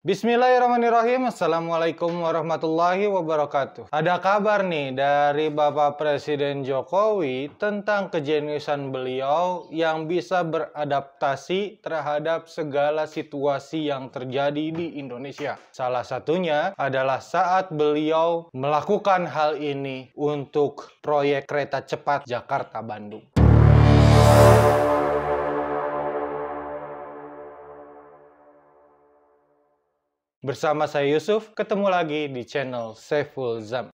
Bismillahirrahmanirrahim. Assalamualaikum warahmatullahi wabarakatuh. Ada kabar nih dari Bapak Presiden Jokowi tentang kejeniusan beliau yang bisa beradaptasi terhadap segala situasi yang terjadi di Indonesia. Salah satunya adalah saat beliau melakukan hal ini untuk proyek kereta cepat Jakarta-Bandung. Bersama saya Yusuf, ketemu lagi di channel Saiful Zam.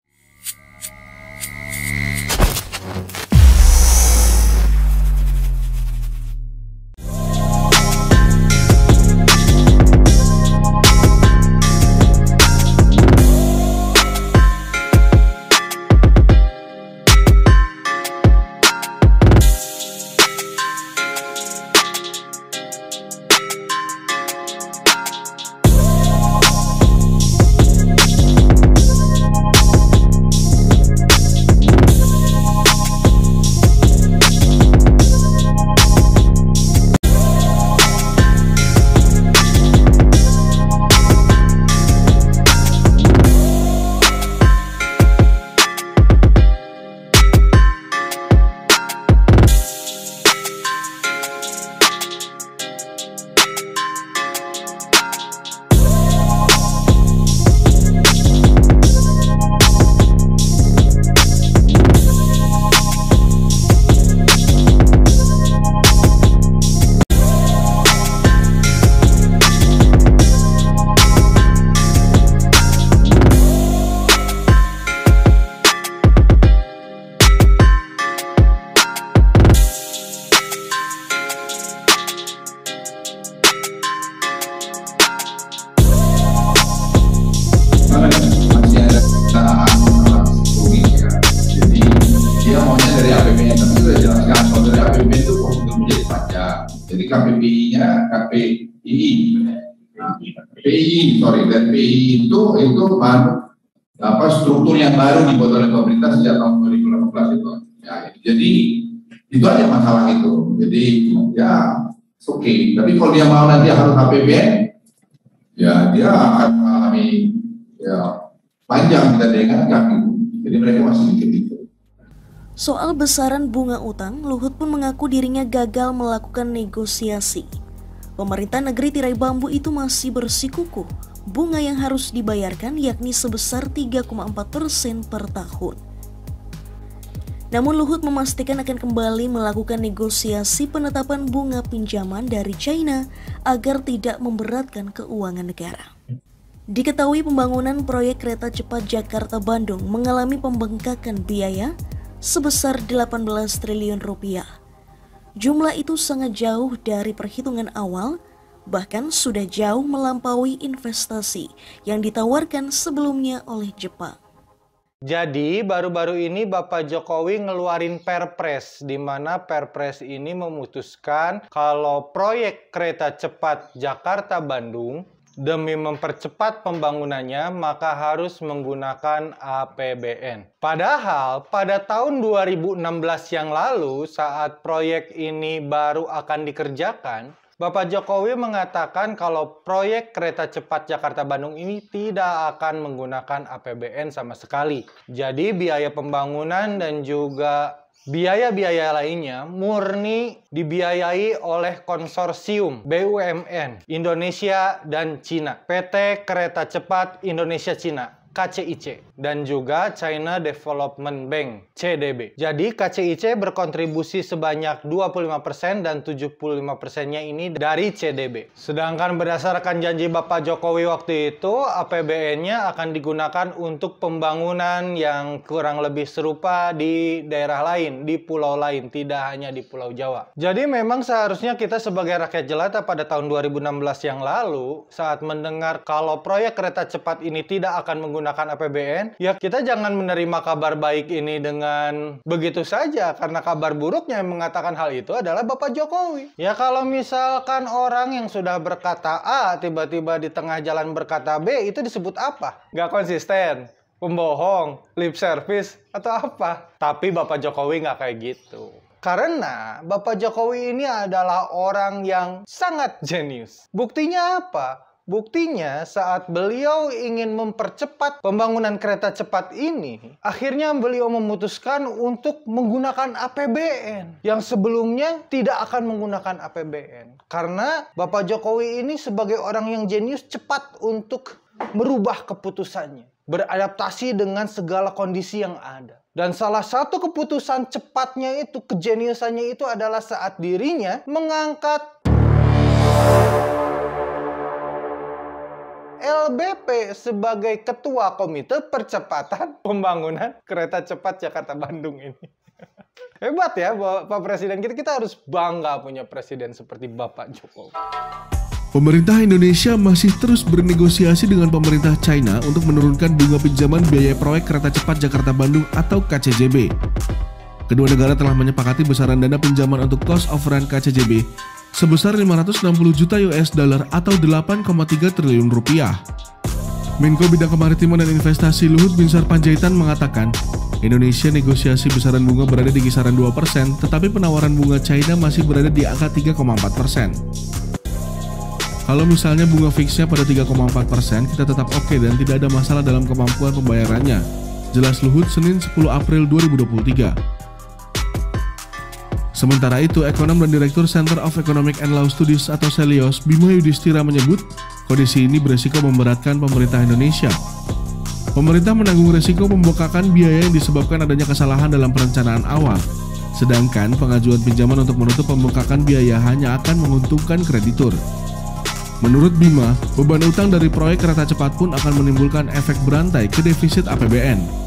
Masih ada ya. Jadi dia maunya dari APBN, tapi sudah jelaskan kalau dari APBN itu untuk menjadi pajak. Jadi KPPI-nya dan PI itu baru struktur yang baru dibuat oleh pemerintah sejak tahun 2018 itu. Ya, jadi itu aja masalah itu. Jadi ya oke. Tapi kalau dia mau nanti harus APBN, ya dia akan mengalami panjang kita dengarkan. Jadi mereka masih mikir itu. Soal besaran bunga utang, Luhut pun mengaku dirinya gagal melakukan negosiasi. Pemerintah negeri tirai bambu itu masih bersikukuh bunga yang harus dibayarkan yakni sebesar 3,4% per tahun. Namun Luhut memastikan akan kembali melakukan negosiasi penetapan bunga pinjaman dari China agar tidak memberatkan keuangan negara. Diketahui pembangunan proyek kereta cepat Jakarta-Bandung mengalami pembengkakan biaya sebesar 18 triliun rupiah. Jumlah itu sangat jauh dari perhitungan awal, bahkan sudah jauh melampaui investasi yang ditawarkan sebelumnya oleh Jepang. Jadi baru-baru ini Bapak Jokowi ngeluarin Perpres, di mana Perpres ini memutuskan kalau proyek kereta cepat Jakarta-Bandung demi mempercepat pembangunannya maka harus menggunakan APBN. Padahal pada tahun 2016 yang lalu saat proyek ini baru akan dikerjakan, Bapak Jokowi mengatakan kalau proyek kereta cepat Jakarta-Bandung ini tidak akan menggunakan APBN sama sekali. Jadi biaya pembangunan dan juga biaya-biaya lainnya murni dibiayai oleh konsorsium BUMN Indonesia dan Cina, PT Kereta Cepat Indonesia Cina, KCIC, dan juga China Development Bank, CDB. Jadi KCIC berkontribusi sebanyak 25% dan 75%-nya ini dari CDB. Sedangkan berdasarkan janji Bapak Jokowi waktu itu, APBN-nya akan digunakan untuk pembangunan yang kurang lebih serupa di daerah lain, di pulau lain, tidak hanya di Pulau Jawa. Jadi memang seharusnya kita sebagai rakyat jelata pada tahun 2016 yang lalu, saat mendengar kalau proyek kereta cepat ini tidak akan menggunakan APBN, ya kita jangan menerima kabar baik ini dengan begitu saja, karena kabar buruknya yang mengatakan hal itu adalah Bapak Jokowi. Ya kalau misalkan orang yang sudah berkata A tiba-tiba di tengah jalan berkata B, itu disebut apa? Nggak konsisten, pembohong, lip service, atau apa? Tapi Bapak Jokowi nggak kayak gitu. Karena Bapak Jokowi ini adalah orang yang sangat jenius. Buktinya apa? Buktinya saat beliau ingin mempercepat pembangunan kereta cepat ini, akhirnya beliau memutuskan untuk menggunakan APBN yang sebelumnya tidak akan menggunakan APBN. Karena Bapak Jokowi ini sebagai orang yang jenius cepat untuk merubah keputusannya, beradaptasi dengan segala kondisi yang ada. Dan salah satu keputusan cepatnya itu, kejeniusannya itu adalah saat dirinya mengangkat LBP sebagai Ketua Komite Percepatan Pembangunan Kereta Cepat Jakarta-Bandung ini. Hebat ya Pak Presiden. Kita harus bangga punya presiden seperti Bapak Jokowi. Pemerintah Indonesia masih terus bernegosiasi dengan pemerintah China untuk menurunkan bunga pinjaman biaya proyek kereta cepat Jakarta-Bandung atau KCJB. Kedua negara telah menyepakati besaran dana pinjaman untuk cost of run KCJB sebesar 560 juta US dollar atau 8,3 triliun rupiah. Menko Bidang Kemaritiman dan Investasi Luhut Binsar Panjaitan mengatakan, Indonesia negosiasi besaran bunga berada di kisaran 2%, tetapi penawaran bunga China masih berada di angka 3,4%. Kalau misalnya bunga fixnya pada 3,4%, kita tetap oke dan tidak ada masalah dalam kemampuan pembayarannya. Jelas Luhut Senin 10 April 2023. Sementara itu, Ekonom dan Direktur Center of Economic and Law Studies atau CELIOS, Bima Yudhistira menyebut, kondisi ini beresiko memberatkan pemerintah Indonesia. Pemerintah menanggung resiko pembengkakan biaya yang disebabkan adanya kesalahan dalam perencanaan awal. Sedangkan pengajuan pinjaman untuk menutup pembengkakan biaya hanya akan menguntungkan kreditur. Menurut Bima, beban utang dari proyek kereta cepat pun akan menimbulkan efek berantai ke defisit APBN.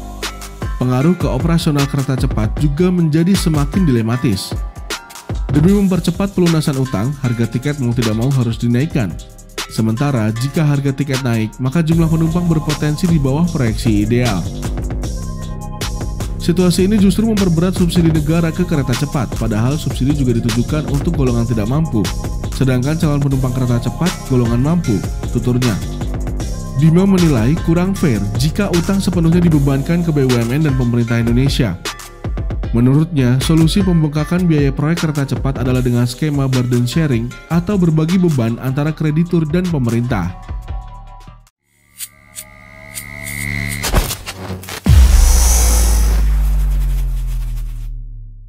Pengaruh ke operasional kereta cepat juga menjadi semakin dilematis. Demi mempercepat pelunasan utang, harga tiket mau tidak mau harus dinaikkan. Sementara jika harga tiket naik, maka jumlah penumpang berpotensi di bawah proyeksi ideal. Situasi ini justru memperberat subsidi negara ke kereta cepat, padahal subsidi juga ditujukan untuk golongan tidak mampu. Sedangkan calon penumpang kereta cepat golongan mampu, tuturnya. Bima menilai kurang fair jika utang sepenuhnya dibebankan ke BUMN dan pemerintah Indonesia. Menurutnya, solusi pembengkakan biaya proyek kereta cepat adalah dengan skema burden sharing atau berbagi beban antara kreditur dan pemerintah.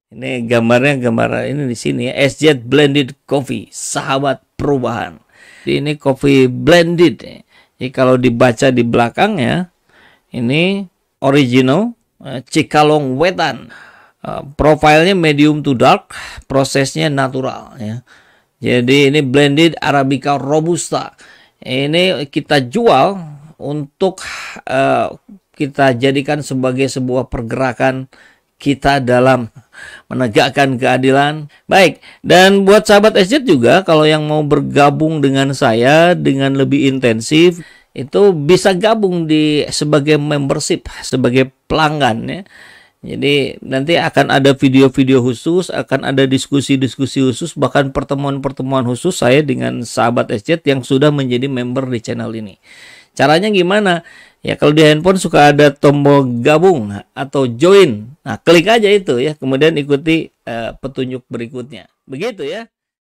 Ini gambar ini di sini ya, SZ Blended Coffee, sahabat perubahan. Ini coffee blended. Jadi kalau dibaca di belakangnya, ini original Cikalong Wetan. Profilnya medium to dark, prosesnya natural ya. Jadi ini blended Arabica Robusta. Ini kita jual untuk kita jadikan sebagai sebuah pergerakan kita dalam menegakkan keadilan. Baik, dan buat sahabat SZ juga, kalau yang mau bergabung dengan saya dengan lebih intensif, itu bisa gabung sebagai membership, sebagai pelanggan ya. Jadi nanti akan ada video-video khusus, akan ada diskusi-diskusi khusus, bahkan pertemuan-pertemuan khusus saya dengan sahabat SZ yang sudah menjadi member di channel ini. Caranya gimana? Ya kalau di handphone suka ada tombol gabung atau join. Nah, klik aja itu ya, kemudian ikuti petunjuk berikutnya. Begitu ya.